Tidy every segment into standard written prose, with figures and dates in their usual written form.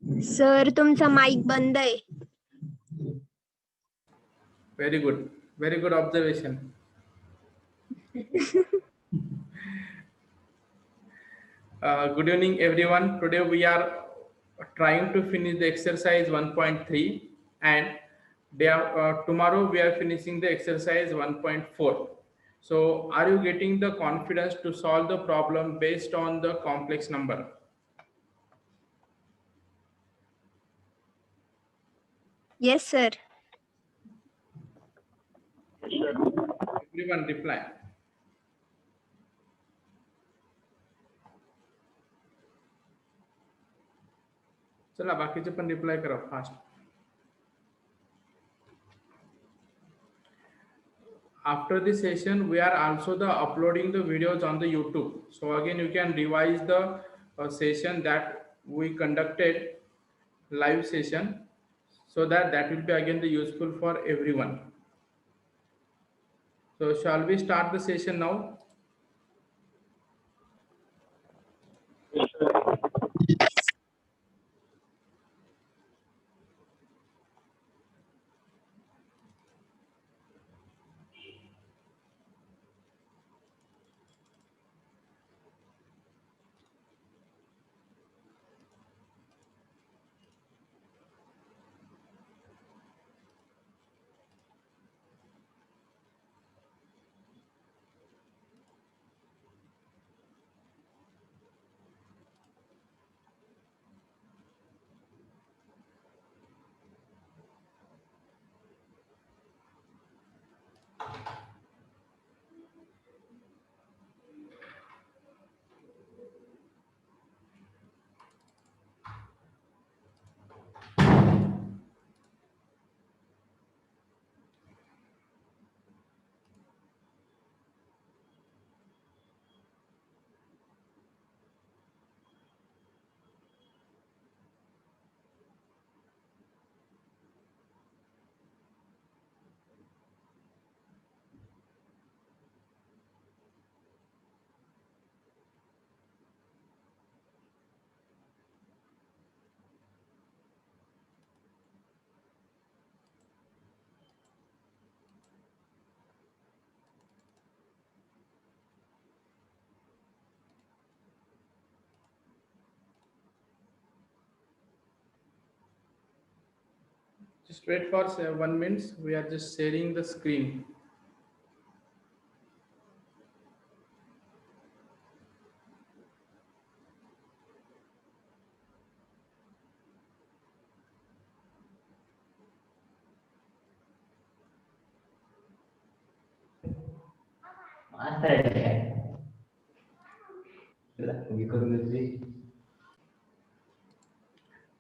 Sir तुमचा mic बंद आहे. Very good. Very good observation. Good evening, everyone. Today we are trying to finish the exercise 1.3 and tomorrow we are finishing the exercise 1.4. So are you getting the confidence to solve the problem based on the complex number? Yes, sir. Everyone reply. चला बाकीचे पण reply करा fast. After this session, we are also uploading the videos on the YouTube. So again, you can revise the session that we conducted live session, so that will be again the useful for everyone. So shall we start the session now? Just wait for 1 minute. We are just sharing the screen.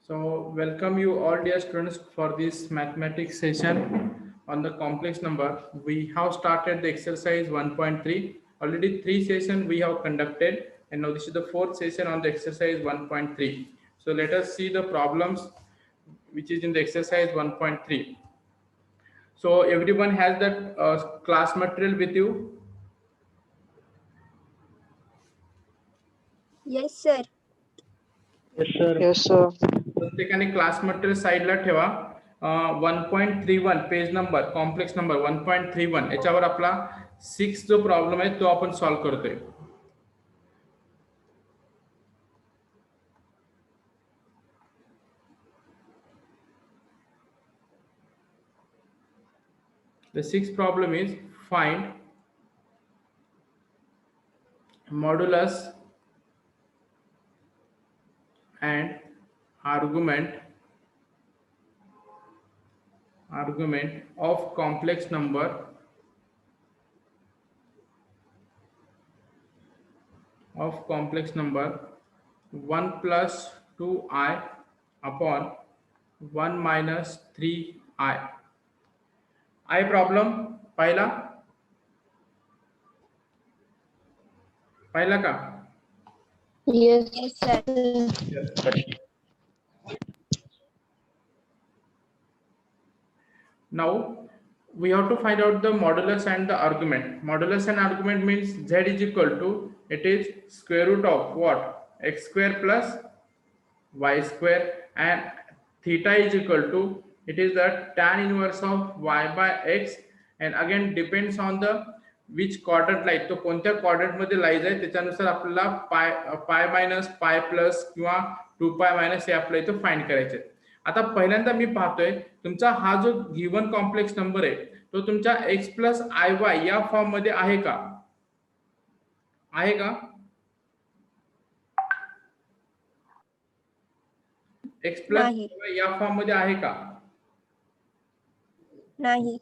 So welcome you all dear students for this mathematics session on the complex number. We have started the exercise 1.3. Already 3 sessions we have conducted, and now this is the 4th session on the exercise 1.3. So let us see the problems which is in the exercise 1.3. So everyone has that class material with you? Yes, sir. Yes, sir. प्रत्येकाने class material साईडला ठेवा. 1.31 page number complex number 1.31 याच्यावर आपला 6 जो problem आहे तो आपण solve करतोय. The 6th problem is find modulus and argument of complex number 1 plus 2i upon 1 minus 3i. I problem पहिला का? Yes, sir. Now we have to find out the modulus and the argument. Modulus and argument means z is equal to, it is square root of what? X square plus y square and theta is equal to, it is the tan inverse of y by x, and again depends on the which quadrant lies, तो कोणत्या quadrant मध्ये lies आहे त्याच्यानुसार आपल्याला pi minus pi plus किंवा 2π minus हे आपल्याला इथं फाइंड करायचे. आता पहिल्यांदा मी पाहतोय तुमचा हा जो गिवन कॉम्प्लेक्स नंबर आहे तो तुमच्या x प्लस आय वाय या फॉर्म मध्ये आहे का? आहे का? x प्लस नाही. या फॉर्म मध्ये आहे का? नाही.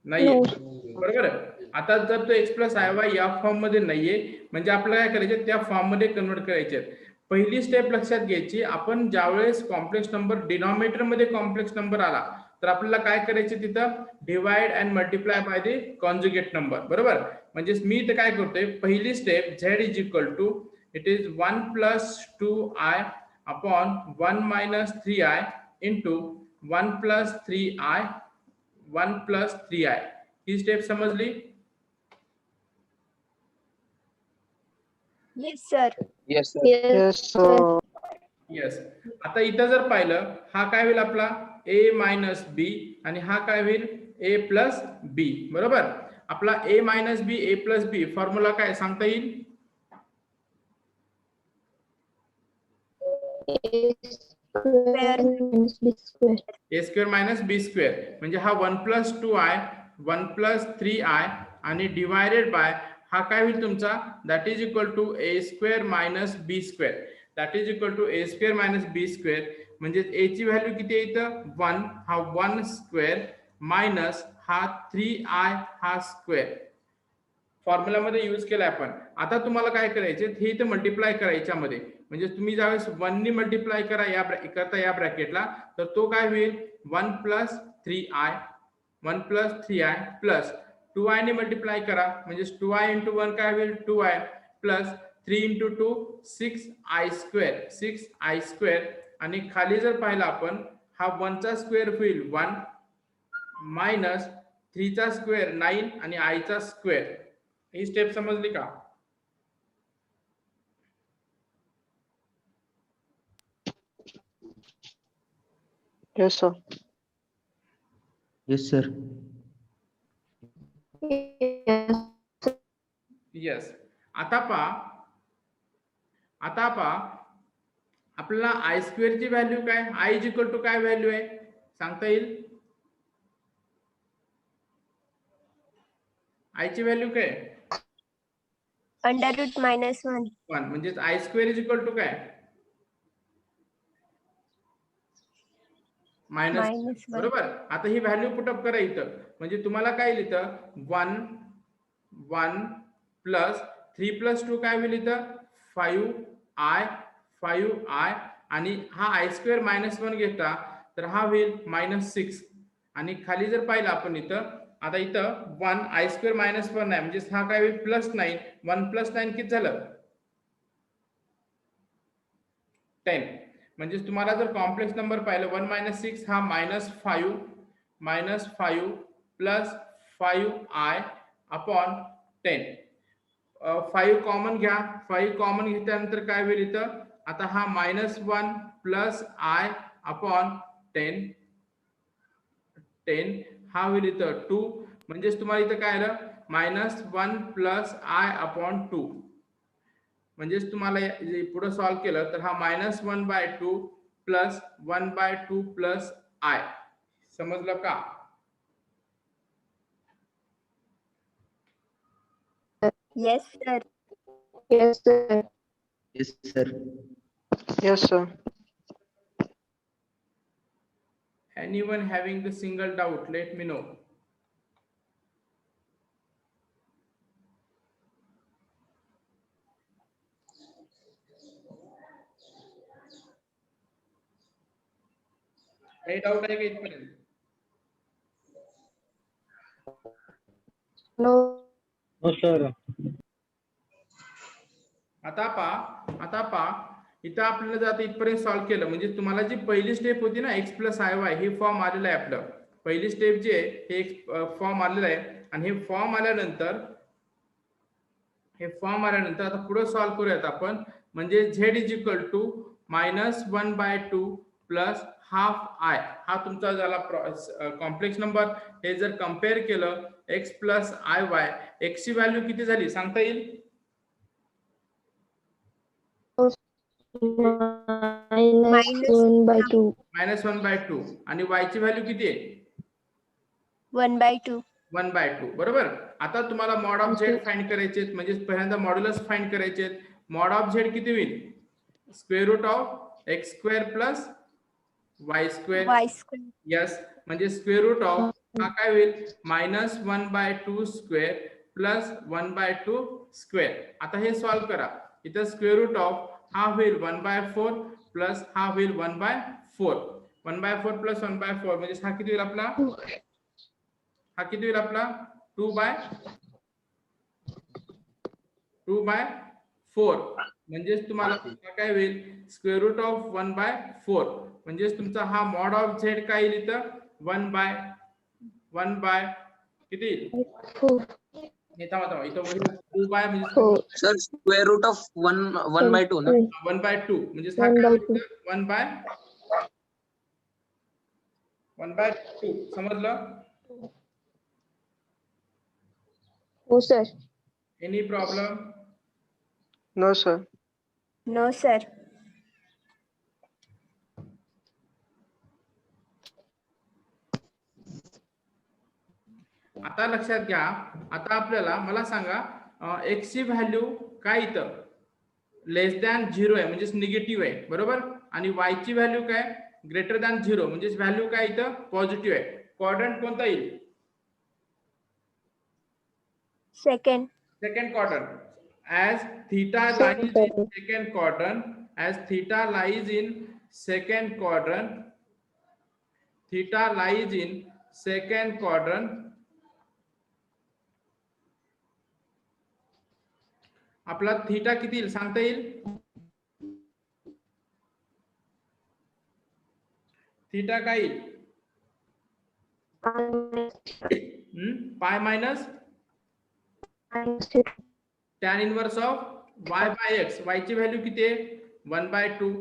नाही. बरोबर आहे. आता जर तो x प्लस आय वाय या फॉर्म मध्ये नाहीये म्हणजे आपल्याला काय करायचे, त्या फॉर्म मध्ये कन्वर्ट करायचे. पहिली स्टेप लक्षात घ्यायची, आपण ज्यावेळेस कॉम्प्लेक्स नंबर डिनॉमिनेटर मध्ये कॉम्प्लेक्स नंबर आला तर आपल्याला काय करायचे, तिथं divide and multiply by the conjugate number. बरोबर. म्हणजे मी इथं काय करतोय, पहिली step z is equal to, it is 1 plus 2i upon 1 minus 3i into 1 plus 3i 1 plus 3i. ही स्टेप समजली? Yes sir. Yes, sir. Yes sir. Yes. आता इथं जर पाहिलं, हा काय होईल आपला a मायनस बी आणि हा काय होईल a प्लस बी. बरोबर. आपला a minus B a plus B formula काय सांगता येईल? a square minus B square म्हणजे हा 1 प्लस 2i 1 प्लस 3i आणि डिवायडेड बाय हा काय होईल तुमचा, that is equal to a square minus B square, that is equal to a square minus B square. म्हणजे a ची व्हॅल्यू किती आहे इथं 1, हा 1 स्क्वेअर मायनस हा 3i हा स्क्वेअर फॉर्म्युला मध्ये यूज केला आपण. आता तुम्हाला काय करायचे, हे इथे मल्टिप्लाय करायच्या मध्ये, म्हणजे तुम्ही ज्यावेळेस 1 नी मल्टिप्लाय करा या ब्रॅकेटला तर तो काय होईल 1 plus 3i 1 plus 3i plus 2i ने मल्टिप्लाय करा म्हणजे 2i इंटू 1 काय होईल 2i plus 3 into 2 6i square आणि खाली जर पाहिला आपण हा 1 चा स्क्वेअर होईल 1 मायनस 3 चा स्क्वेअर 9 आणि i चा स्क्वेअर. ही स्टेप समजली का? Yes, sir. Yes, sir. Yes. आता पहा आपल्याला आय स्क्वेअर ची व्हॅल्यू काय, आय इज इक्वल टू काय व्हॅल्यू आहे सांगता येईल? आय ची व्हॅल्यू काय? Under route minus 1. 1 म्हणजे I square is equal to काय मायनस. -1. बरोबर. आता ही व्हॅल्यू पुटअप करा इथं, म्हणजे तुम्हाला काय येईल इथं 1 प्लस 3 प्लस 2 काय होईल इथं 5i आणि हा आय स्क्वेअर मायनस 1 घेतला तर हा होईल -6 आणि खाली जर पाहिलं आपण इथं, आता इथं 1 आय स्क्वेअर मायनस 1 आहे म्हणजे हा काय होईल +9. 1 प्लस 9 किती झालं 10. म्हणजे तुम्हाला जर कॉम्प्लेक्स नंबर पाहिलं 1 मायनस 6 हा -5 प्लस 5i अपॉन 10. 5 कॉमन घ्या, 5 कॉमन घेतल्यानंतर काय होईल इथं, आता हा -1 प्लस i अपॉन 10 हा होईल इथं 2. म्हणजेच तुम्हाला इथं काय आलं -1 प्लस i अपॉन 2. म्हणजेच तुम्हाला पुढे सॉल्व्ह केलं तर हा -1/2 प्लस 1/2 प्लस i. समजलं का? Yes sir. Yes, sir. Yes, sir. Yes, sir. Anyone having the single doubt, let me know. काही डाऊट आहे का इथपर्यंत? नो. No, sir. आता पहा इथं आपल्याला जर आता इथपर्यंत सॉल्व्ह केलं म्हणजे तुम्हाला जी पहिली स्टेप होती ना x प्लस आय वाय, हे फॉर्म आलेलं आहे आपलं. पहिली स्टेप जे आहे हे एक फॉर्म आलेलं आहे आणि हे फॉर्म आल्यानंतर आता पुढे सॉल्व्ह करूयात आपण. म्हणजे z is equal to -1/2 plus half I हा तुमचा झाला कॉम्प्लेक्स नंबर. हे जर कम्पेअर केलं X plus I Y, X ची व्हॅल्यू किती झाली सांगता येईल? -1/2. -1/2. आणि y ची व्हॅल्यू किती आहे? 1/2. 1/2 बरोबर. आता तुम्हाला मॉड ऑफ झेड फाइंड करायचे, म्हणजे पहिल्यांदा मॉड्युलस फाइंड करायचे. मॉड ऑफ झेड किती होईल? Square root of X square plus Y square. y². Yes, म्हणजे स्क्वेअर रूट ऑफ हा काय होईल? -1/2 स्क्वेअर प्लस 1/2 स्क्वेअर. आता हे सॉल्व्ह करा. इथं स्क्वेअर रूट ऑफ हा होईल 1/4 प्लस हा होईल 1/4. 1/4 प्लस 1/4 म्हणजे हा किती होईल आपला? हा किती होईल आपला? 2/4. म्हणजेच तुम्हाला काय होईल? Square root of 1/4. म्हणजेच तुमचा हा मॉड ऑफ झेड काय येईल इथं? 1 बाय किती येईल? हे थांबा इथं 2 बाय म्हणजे सर स्क्वेअर रूट ऑफ 1/2 ना? 1/2 म्हणजे हा काय होईल? 1/2 समजलं? हो sir. Any problem? No sir. No sir. आता लक्षात घ्या. आता आपल्याला मला सांगा एक्स ची व्हॅल्यू काय इथं? लेस दॅन 0 आहे म्हणजेच निगेटिव्ह आहे बरोबर. आणि y ची व्हॅल्यू काय? ग्रेटर दॅन 0 म्हणजेच व्हॅल्यू काय इथं? पॉझिटिव्ह आहे. क्वाड्रंट कोणता येईल? Second. Second quadrant. As theta lies in second quadrant, as theta lies in second quadrant, theta lies in second quadrant. आपला थीटा किती येईल सांगता येईल? थीटा काय येईल? Pi minus tan inverse of y by x. y ची value किती आहे? 1/2.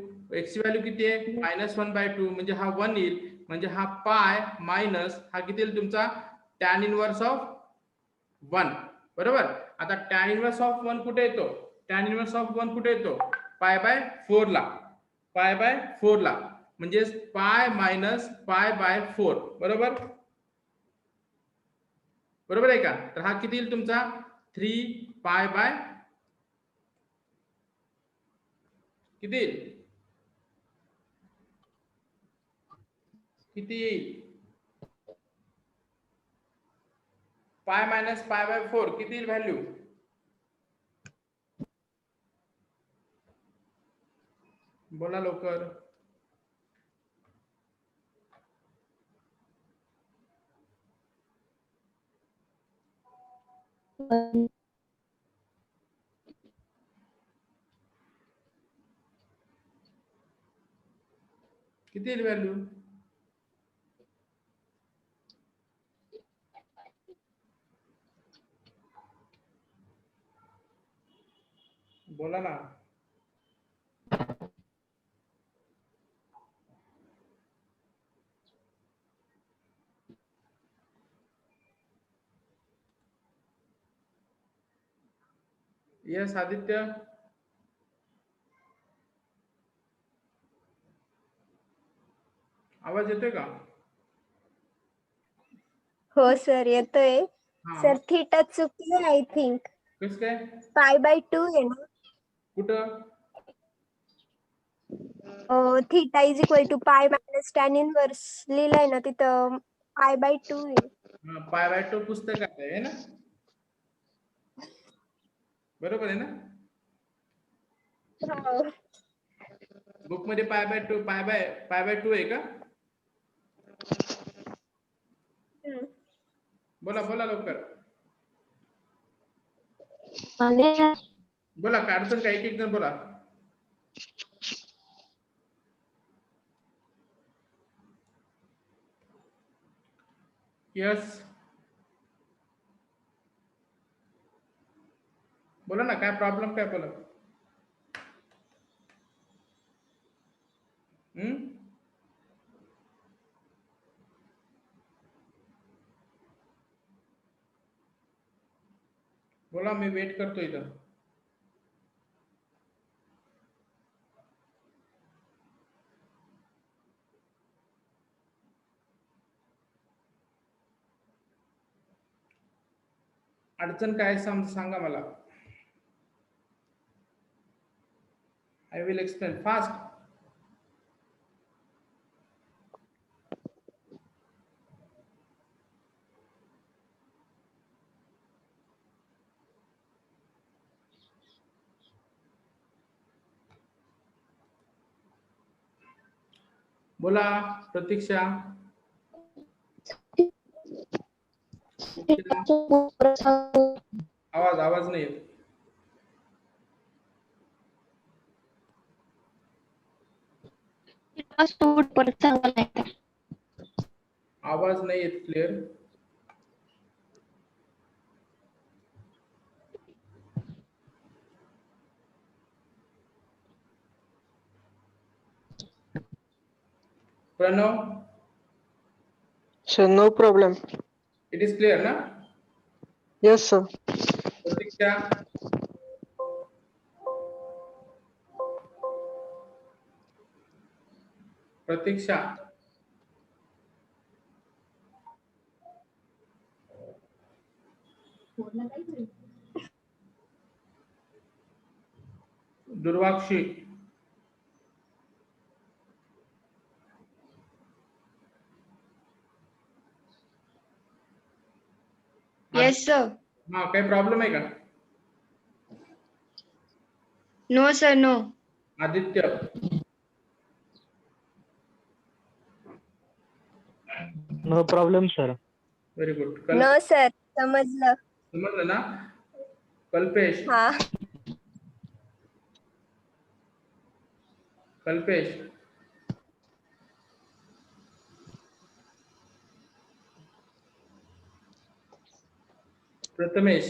x ची व्हॅल्यू किती आहे? -1/2 म्हणजे हा 1 येईल. म्हणजे हा पाय मायनस हा किती येईल तुमचा? tan इनवर्स ऑफ 1 बरोबर. आता tan इनवर्स ऑफ 1 कुठे येतो? tan इनवर्स ऑफ 1 कुठे येतो? π/4 ला. π/4 ला म्हणजे पाय मायनस π/4 बरोबर. बरोबर आहे का? तर हा किती येईल तुमचा? 3π/ किती येईल? किती येईल? पाय मायनस π/4 किती येईल व्हॅल्यू? बोला लवकर. किती येईल व्हॅल्यू? बोला ना. यस आदित्य. आवाज येतोय का? हो सर येतोय. हा सर थीटा चुकली आय थिंक. कस काय? π/2 आहे ना. कुठं? Theta is equal to pi minus tan inverse लिहिलंय ना तिथं π/2 आहे. π/2 पुस्तकात आहे ना. बरोबर आहे ना. हो. बुक मध्ये π/2 आहे का? बोला बोला लवकर. बोला काय अडचण काय? एक जण बोला. यस बोला ना काय प्रॉब्लेम काय बोला. बोला, मी वेट करतो इथं. अडचण काय सांगा मला. I will explain fast. बोला प्रतीक्षा. आवाज नाही येत. आवाज नाही येत clear. Pranav, Sir, no problem. It is clear ना. Yes, sir. Pratiksha, Pratiksha, Durvakshi, Yes, sir. हा काही प्रॉब्लेम आहे का. No, sir, no. Aditya, No problem, sir. Very good. न सर, समजलं. समजलं ना. कल्पेश, हा. Kalpesh, Prathamesh,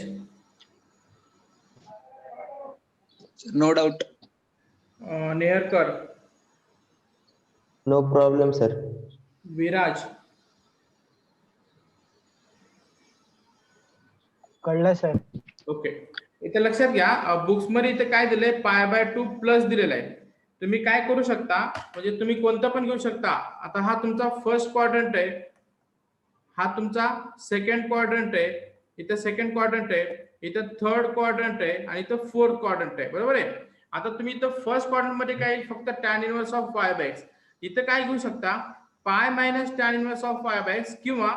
No doubt. Neharkar, No problem, sir. Viraj, कळलं सर. ओके. इथे लक्षात घ्या, बुक्स मध्ये इथे काय दिलंय, π/2 प्लस दिलेलं आहे. तुम्ही काय करू शकता, म्हणजे तुम्ही कोणतं पण घेऊ शकता. आता हा तुमचा फर्स्ट क्वाड्रंट आहे, हा तुमचा सेकंड क्वाड्रंट आहे, इथं सेकंड क्वाड्रंट आहे, इथं थर्ड क्वाड्रंट आहे आणि इथं फोर्थ क्वाड्रंट आहे. बरोबर आहे. आता तुम्ही इथं फर्स्ट क्वाड्रंट मध्ये काय फक्त tan इनवर्स ऑफ π/x. इथं काय घेऊ शकता, π minus tan inverse of π/x किंवा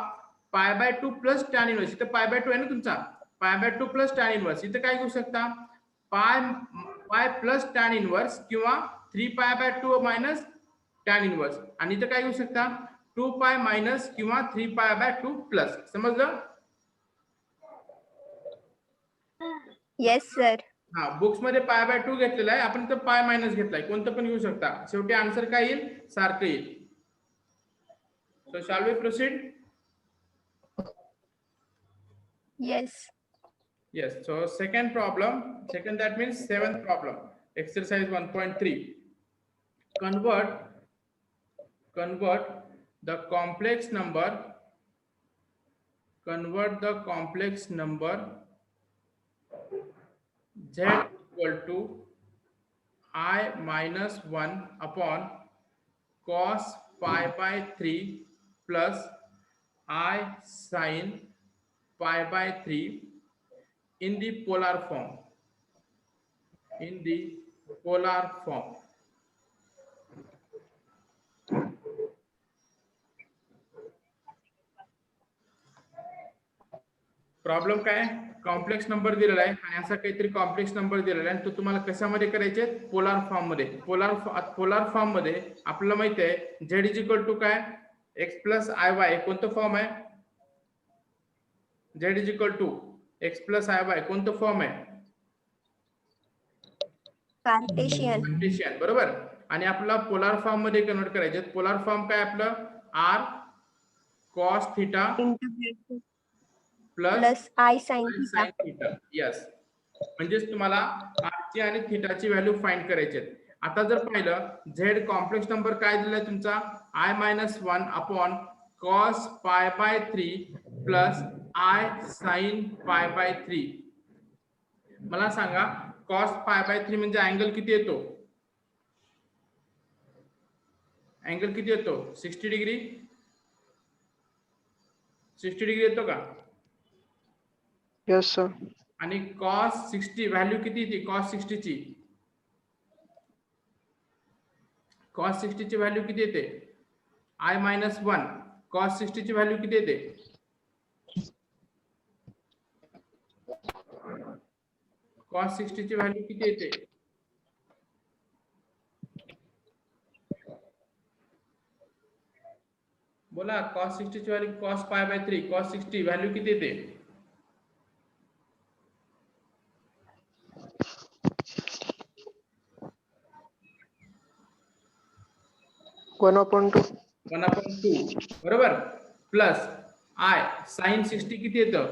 π/2 प्लस tan इनवर्स. इथं π/2 आहे ना तुमचा, π/2 प्लस tan इनवर्स. इथं काय घेऊ शकता, पाय प्लस tan इनवर्स किंवा 3π/2 मायनस tan इनवर्स. आणि इथं काय घेऊ शकता, 2π मायनस किंवा 3π/2 प्लस. समजलं. Yes sir. हा, बुक्स मध्ये π/2 घेतलेला आहे, आपण इथं π मायनस घेतलाय. कोणतं पण घेऊ शकता, शेवटी आन्सर काय येईल, सारखं येईल. So shall we proceed. Yes. Yes, so second problem, that means seventh problem, exercise 1.3. Convert the complex number z equal to I minus 1 upon cos π/3 plus I sin π/3 in the polar form. Problem काय, complex number दिलेला आहे आणि असा काहीतरी complex number दिलेला आहे, तो तुम्हाला कशामध्ये करायचे, पोलार फॉर्म मध्ये. पोलार फॉर्म मध्ये आपल्याला माहिती आहे z इज इक्वल टू काय, x प्लस iy. कोणतं फॉर्म आहे, z is equal to x plus iy. कोणतं फॉर्म आहे, कार्टेशियन. बरोबर. आणि आपला पोलार फॉर्म मध्ये कन्वर्ट करायचे. पोलार फॉर्म काय आपलं, r cos theta plus I sin theta. Yes, म्हणजेच तुम्हाला r ची आणि थीटाची व्हॅल्यू फाइंड करायची. आता जर पाहिलं, z कॉम्प्लेक्स नंबर काय दिलाय तुमचा, I-1 upon cos π/3 plus I sin π/3. मला सांगा cos π/3 म्हणजे अँगल किती येतो? अँगल किती येतो? 60 डिग्री. 60 डिग्री येतो का? Yes, sir. आणि cos 60 व्हॅल्यू किती येते cos 60 ची? cos 60 ची व्हॅल्यू किती येते? I-1. cos 60 ची व्हॅल्यू किती येते? cos 60 ची व्हॅल्यू किती येते? बोला cos 60 ची व्हॅल्यू cos π/3 cos 60 व्हॅल्यू किती येते? 1/2. 1/2 बरोबर प्लस I sin 60 किती येतं?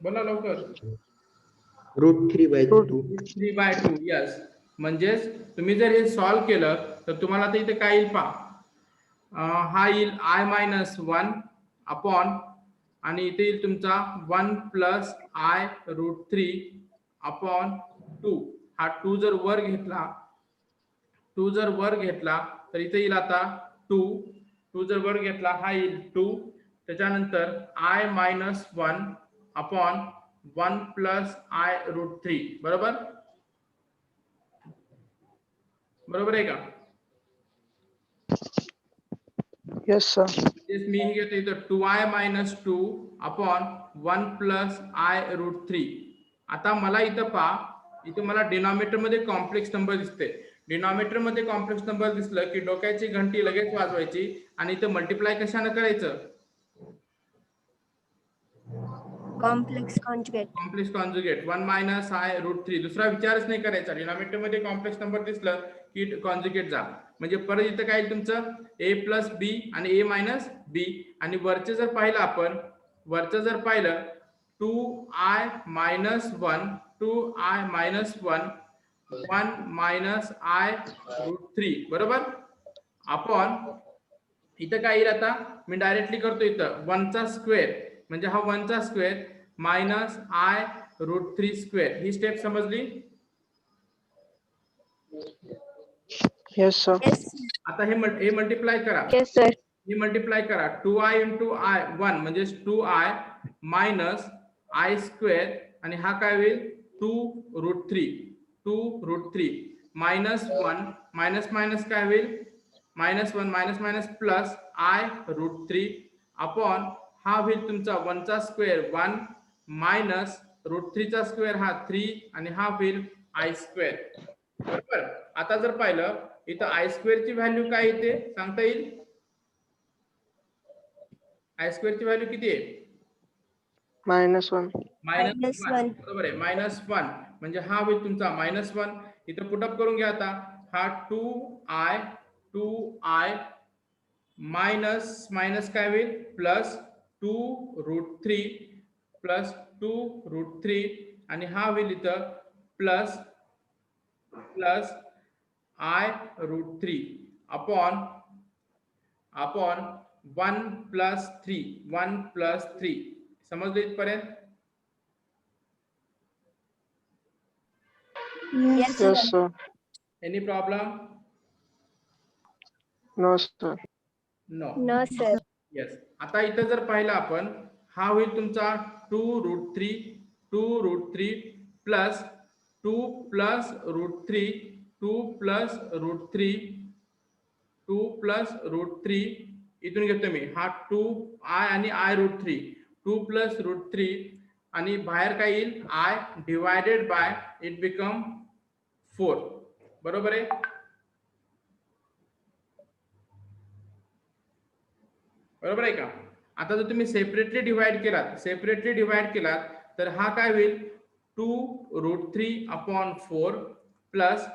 बोला लवकर. √3/2. 3/2 यस. म्हणजेच तुम्ही जर हे सॉल्व केलं तर तुम्हाला आता इथे काय येईल पहा. हा येईल I-1 अपॉन आणि इथे येईल तुमचा 1 प्लस I√3 अपॉन 2. हा 2 जर वर घेतला तर इथे येईल आता 2 जर वर घेतला हा येईल 2. त्याच्यानंतर I-1 अपॉन 1 प्लस I√3 बरोबर आहे का? Yes, sir. मी हे घेतो इथं 2I-2 अपॉन 1 प्लस I√3. आता मला इथं पहा इथे मला डिनॉमिनेटर मध्ये कॉम्प्लेक्स नंबर दिसते. डिनॉमिनेटर मध्ये कॉम्प्लेक्स नंबर दिसलं की डोक्याची घंटी लगेच वाजवायची आणि इथं मल्टिप्लाय कशाने करायचं? Complex conjugate. 1 minus I√3. दुसरा विचारच नाही करायचा. डिनॉमिनेटर मध्ये कॉम्प्लेक्स नंबर दिसलं की कॉन्जुगेट जा. म्हणजे परत इथं काय येईल तुमचं a प्लस बी आणि a मायनस बी. आणि वरचे जर पाहिलं आपण 2I-1 1 मायनस I√3 बरोबर अपॉन इथं काय येईल आता मी डायरेक्टली करतो इथं 1 चा स्क्वेअर म्हणजे हा 1 चा स्क्वेअर मायनस I√3 स्क्वेअर. ही स्टेप समजली? Yes, sir. Yes. आता हे मल्टिप्लाय करा. Yes, sir. हे मल्टिप्लाय करा 2I इंटू I1 म्हणजे 2I मायनस I स्क्वेअर आणि हा काय होईल 2√3 मायनस 1 मायनस मायनस काय होईल -1 minus minus plus I√3 upon हा होईल तुमचा 1 चा स्क्वेअर 1 मायनस √3 चा स्क्वेअर हा 3 आणि हा होईल I स्क्वेअर. बरोबर. आता जर पाहिलं इथं I स्क्वेअर ची व्हॅल्यू काय येते सांगता येईल? I स्क्वेअर ची व्हॅल्यू किती आहे? -1. -1 बरोबर आहे. -1 म्हणजे हा होईल तुमचा -1. इथं पुटअप करून घ्या आता. हा 2I मायनस मायनस काय होईल प्लस 2√3 आणि हा होईल इथं प्लस I√3 अपॉन 1 प्लस 3 समजलं इथपर्यंत? Yes, Yes, sir. sir. Any problem? No, sir. No. No, sir. Yes. आता इथं जर पाहिलं आपण हा होईल तुमचा 2√3 प्लस 2 प्लस √3 इथून घेतो मी हा 2I आणि I√3 2 प्लस √3 आणि बाहेर काय येईल I divided by it become 4 बरोबर आहे. बरोबर आहे का? आता जर तुम्ही सेपरेटली डिवाइड केलात तर हा काय होईल 2√3/4 प्लस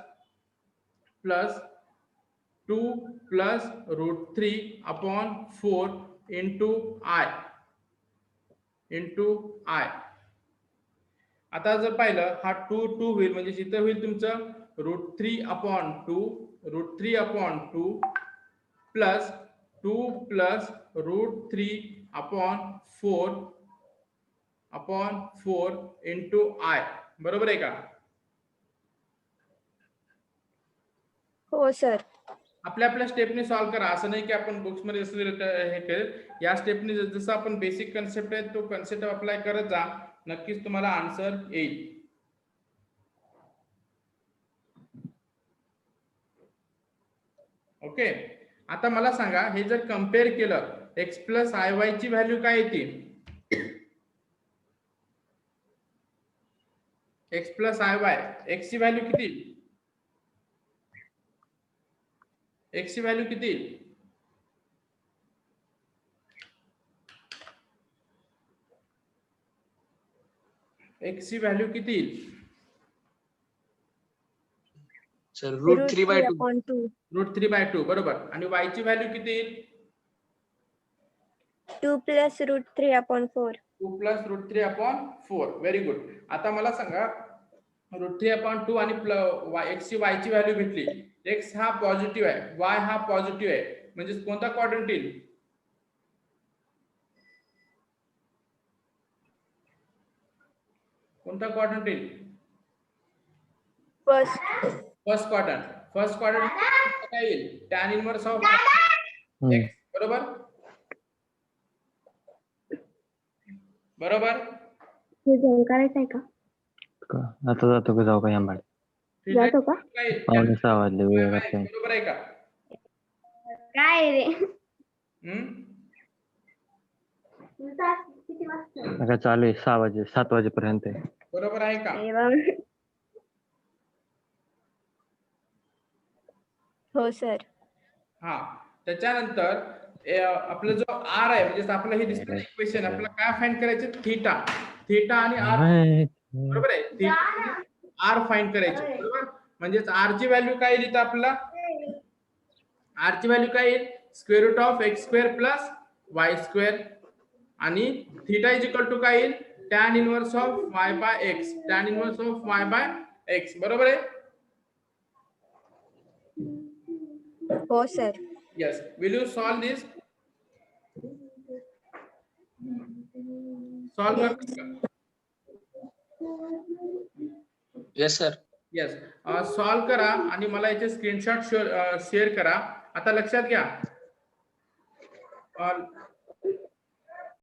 2 प्लस √3/4 इंटू I. आता जर पाहिलं हा 2 होईल म्हणजे इथं होईल तुमचं √3/2 प्लस 2 प्लस √3/4 इंटू I, बरोबर आहे का? हो सर. आपल्या स्टेपने सॉल्व्ह करा. असं नाही की आपण बुक्स मध्ये हे करेल. या स्टेपने जसं आपण बेसिक कन्सेप्ट आहे तो कन्सेप्ट अप्लाय करत जा, नक्कीच तुम्हाला आन्सर येईल. ओके. आता मला सांगा, हे जर कम्पेअर केलं x प्लस IY ची व्हॅल्यू काय येते? x प्लस IY, x ची व्हॅल्यू किती? x ची व्हॅल्यू किती? x ची व्हॅल्यू किती? सर √3/2. √3/2 बरोबर. आणि y ची व्हॅल्यू किती? 2 प्लस √3/4. 2 प्लस √3/4. Very good. आता मला सांगा, √3/2 आणि x ची y ची व्हॅल्यू भेटली. x हा पॉझिटिव्ह आहे, y हा पॉझिटिव्ह आहे, म्हणजे कोणता क्वाड्रंट येईल? कोणता क्वाड्रंट येईल? First quadrant. फर्स्ट क्वाड्रंट काय येईल? tan इनवर्स ऑफ x, बरोबर? बरोबर. करायचंय का? आता जातो का जाऊ का यांबाड? जातो का? काय येईल? 5:45 वाजले वेळ tan लागते. बरोबर आहे का? काय रे? नका चालू आहे 7 वाजेपर्यंत आहे. बरोबर आहे का? हो सर. हा. त्याच्यानंतर आपलं जो R आहे, म्हणजे आपलं हे दिसतं इक्वेशन, आपल्याला काय फाइंड करायचं? थीटा आणि R, बरोबर आहे? थीटा R फाइंड करायचे, बरोबर? म्हणजेच R ची व्हॅल्यू काय येईल? आपल्याला R ची व्हॅल्यू काय येईल? Square root of x² plus y². आणि थीटा इज इक्वल टू काय येईल? tan inverse of y by x. tan inverse of y by x, बरोबर आहे? हो सर. Yes. Will you solve this? Solve कर. Yes sir. Yes. Solve करा आणि मला याचे स्क्रीनशॉट शेअर करा. आता लक्षात घ्या,